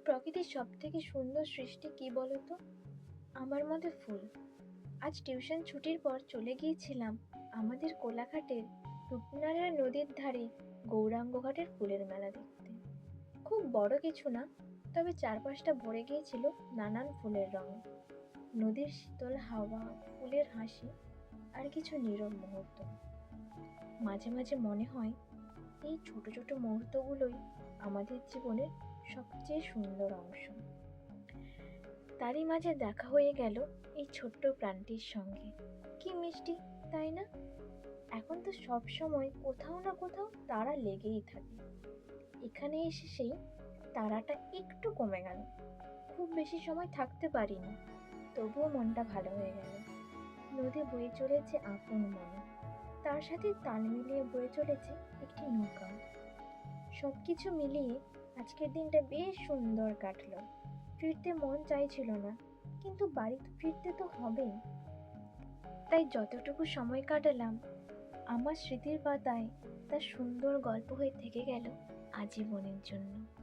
প্রকৃতির সব থেকে সুন্দর সৃষ্টি কি বলতো? আমার মতে ফুল। আজ টিউশন ছুটির পর চলে গিয়েছিলাম আমাদের কোলাঘাটের রূপনারায়ণ নদীর ধারে গৌরাঙ্গ ঘাটের ফুলের মেলা দেখতে। খুব বড় কিছু না, তবে চারপাশটা ভরে গিয়েছিল নানান ফুলের রঙে। নদীর শীতল হাওয়া, ফুলের হাসি, আর কিছু নীরব মুহূর্ত। মাঝে মাঝে মনে হয় এই ছোট ছোট মুহূর্তগুলোই আমাদের জীবনের সবচেয়ে সুন্দর অংশ। তারই মাঝে দেখা হয়ে গেল এই ছোট্ট প্রাণটির সঙ্গে। কি মিষ্টি, তাই না? এখন তো সব সময় কোথাও না কোথাও তারা লেগেই থাকে। এখানে এসে সেই তারাটা একটু কমে গেল। খুব বেশি সময় থাকতে পারিনি, তবুও মনটা ভালো হয়ে গেল। নদী বয়ে চলেছে আপন মনে, তার সাথে তাল মিলিয়ে বয়ে চলেছে একটি নৌকা। সবকিছু মিলিয়ে আজকের দিনটা বেশ সুন্দর কাটলো। ফিরতে মন চাইছিল না, কিন্তু বাড়িতে ফিরতে তো হবেই। তাই যতটুকু সময় কাটালাম আমার স্মৃতির পাতায় তার সুন্দর গল্প হয়ে থেকে গেল আজীবনের জন্য।